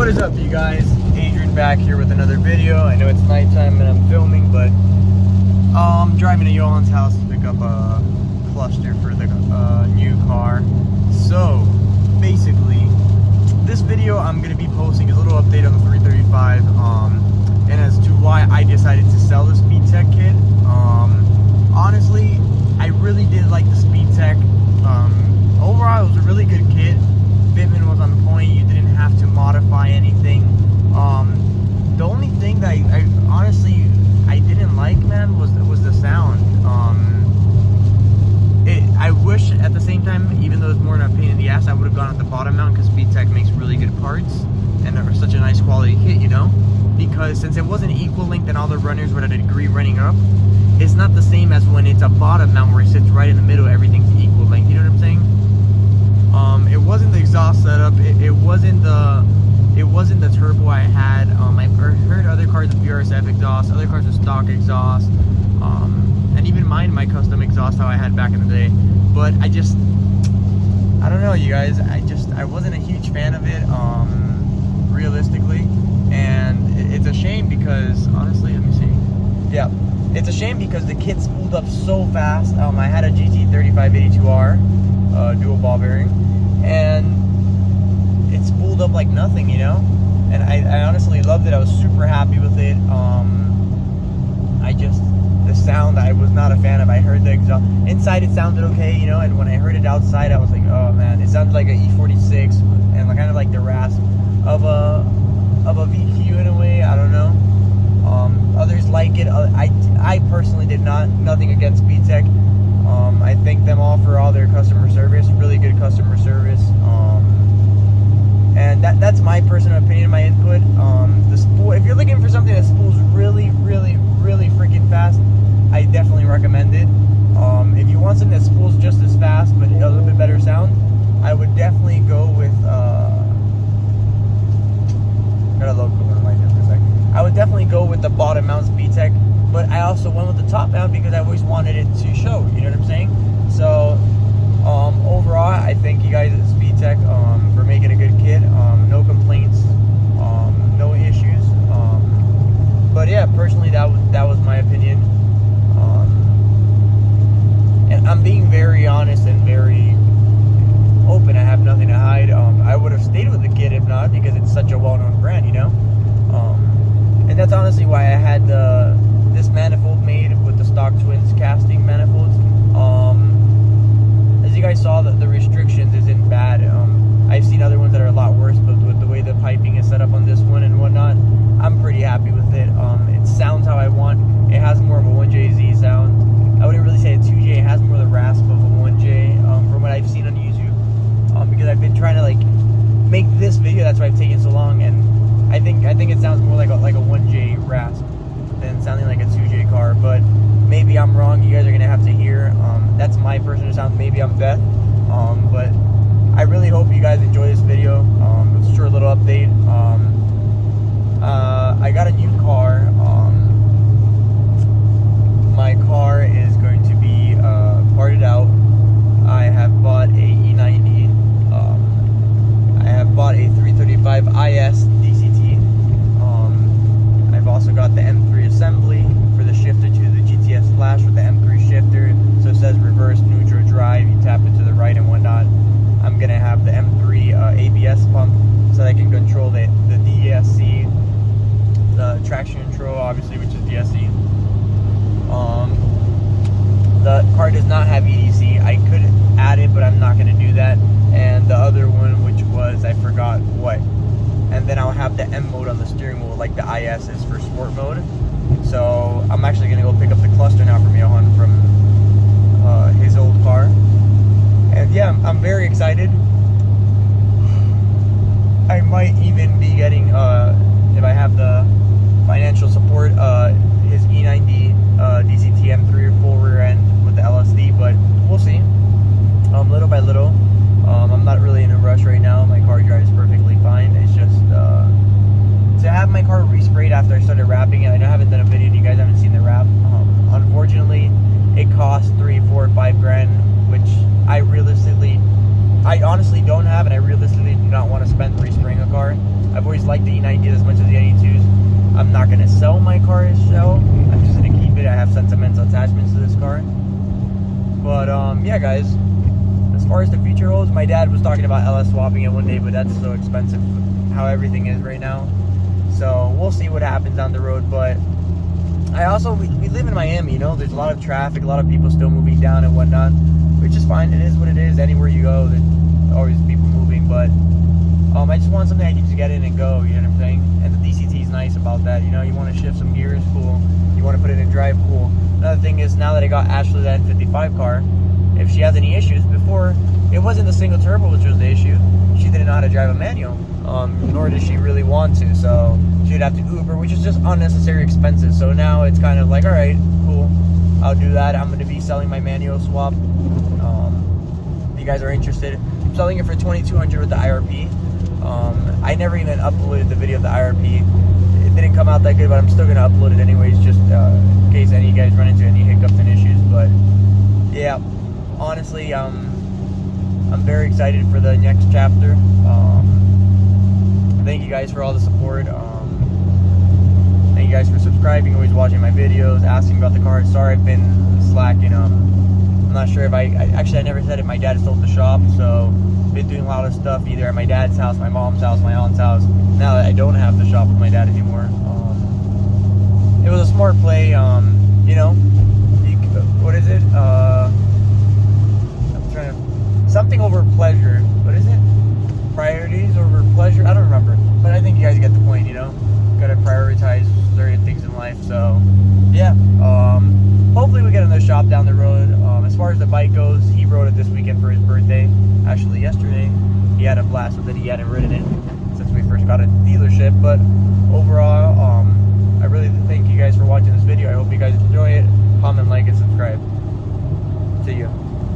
What is up, you guys? Adrian back here with another video. I know it's nighttime and I'm filming, but I'm driving to Yolan's house to pick up a cluster for the new car. So basically, this video I'm going to be posting a little update on the 335 and as to why I decided to sell the SpeedTech kit. Honestly, I really did like the SpeedTech. Overall, it was a really good kit. Fitment was on point. You didn't have to modify anything. The only thing that I honestly didn't like, man, was the sound. I wish at the same time, even though it's more than a pain in the ass, I would have gone at the bottom mount because SpeedTech makes really good parts and they're such a nice quality kit, you know. Because since it wasn't equal length and all the runners were at a degree running up, it's not the same as when it's a bottom mount where it sits right in the middle. Everything's equal length. You know what I'm saying? It wasn't the exhaust setup. It wasn't the turbo I had. I've heard other cars with VRSF exhaust, other cars with stock exhaust, and even mine, my custom exhaust how I had back in the day. But I don't know, you guys. I wasn't a huge fan of it, realistically, and it's a shame because honestly, let me see. Yeah, it's a shame because the kit spooled up so fast. I had a GT 3582R, dual ball bearing, and it spooled up like nothing, you know. And I honestly loved it. I was super happy with it. The sound I was not a fan of. I heard the exhaust inside, it sounded okay, you know, and when I heard it outside, I was like, oh man, it sounded like an E46 and kind of like the rasp of a VQ in a way. I don't know. Others like it. I personally did not. Nothing against SpeedTech. I thank them all for all their customer service, really good customer service. And that's my personal opinion, my input. The spool, if you're looking for something that spools really, really, really freaking fast, I definitely recommend it. If you want something that spools just as fast but a little bit better sound, I would definitely go with got a local one right there for a second. I would definitely go with the bottom mount SpeedTech, but I also went with the top mount because I always wanted it to show, you know what I'm saying? So overall, I thank you guys at SpeedTech for making a good kit. No complaints, no issues. But yeah, personally, that was my opinion. And I'm being very honest and very open. I have nothing to hide. I would have stayed with the kit if not, because it's such a well-known brand, you know. And that's honestly why I had this manifold made with the stock twins casting manifolds. As you guys saw, the restrictions isn't bad. I've seen other ones that are a lot worse, but with the way the piping is set up on this one and whatnot, I'm pretty happy with it. It sounds how I want. It has more of a 1JZ sound. I wouldn't really say a 2J. It has more of the rasp of a 1J from what I've seen on YouTube. Because I've been trying to like make this video, that's why I've taken so long, and I think it sounds more like a 1J rasp than sounding like a 2J car. But maybe I'm wrong. You guys are gonna have to hear. That's my personal sound. Maybe I'm Beth. But I really hope you guys enjoy this video. It's a short little update. I got a new car. My car is going to be parted out. I have bought a E90. I have bought a 335 IS DCT. I've also got the M3 assembly for the shifter to the GTS Flash with the M3 shifter. So it says reverse, neutral, drive. You tap it to the right and whatnot. I'm gonna have the M3 ABS pump so that I can control the DSC, the traction control, obviously, which is DSC. The car does not have EDC. I could add it, but I'm not gonna do that. And the other one, which was, I forgot what. And then I'll have the M mode on the steering wheel, like the IS is for sport mode. So I'm actually gonna go pick up the cluster now from Johan from his old car. And yeah, I'm very excited. I might even be getting, if I have the financial support, his E90 DCT M3 full rear end with the LSD, but we'll see. Little by little. I'm not really in a rush right now. My car drives perfectly fine. It's just to have my car resprayed after I started wrapping it. I know I haven't done a video and you guys haven't seen the wrap. Unfortunately, it costs $3, $4, $5 grand, which I realistically I honestly don't have, and I realistically do not want to spend respraying a car. I've always liked the E90 as much as the E92s. I'm not going to sell my car as shell. I'm just going to keep it. I have sentimental attachments to this car. But, yeah, guys. As far as the future holds, my dad was talking about LS swapping it one day, but that's so expensive how everything is right now. So, we'll see what happens down the road. But I also, we live in Miami, you know. There's a lot of traffic, a lot of people still moving down and whatnot, which is fine. It is what it is. Anywhere you go, there's always people moving. But I just want something I can just get in and go, you know what I'm saying? And the DCT is nice about that. You know, you want to shift some gears, cool. You want to put it in drive, cool. Another thing is, now that I got Ashley the N55 car, if she has any issues, before, it wasn't the single turbo which was the issue. She didn't know how to drive a manual, nor did she really want to, so she'd have to Uber, which is just unnecessary expenses. So now it's kind of like, all right, cool, I'll do that. I'm going to be selling my manual swap. If you guys are interested, I'm selling it for $2,200 with the IRP. I never even uploaded the video of the IRP. It didn't come out that good, but I'm still going to upload it anyways, just in case any of you guys run into any hiccups and issues. But yeah, honestly, I'm very excited for the next chapter. Thank you guys for all the support. Thank you guys for subscribing, always watching my videos, asking about the car. Sorry I've been slacking. I'm not sure if I never said it. My dad sold the shop, so been doing a lot of stuff either at my dad's house, my mom's house, my aunt's house. Now that I don't have the shop with my dad anymore, it was a smart play. You know, what is it? I'm trying to, something over pleasure. What is it? Priorities over pleasure? I don't remember, but I think you guys get the point. You know, gotta prioritize certain things in life. So yeah, hopefully we get another shop down the road. As far as the bike goes, he rode it this weekend for his birthday. Actually, yesterday he had a blast with it. He hadn't ridden it since we first got a dealership. But overall, I really thank you guys for watching this video. I hope you guys enjoy it. Comment, like, and subscribe. See you.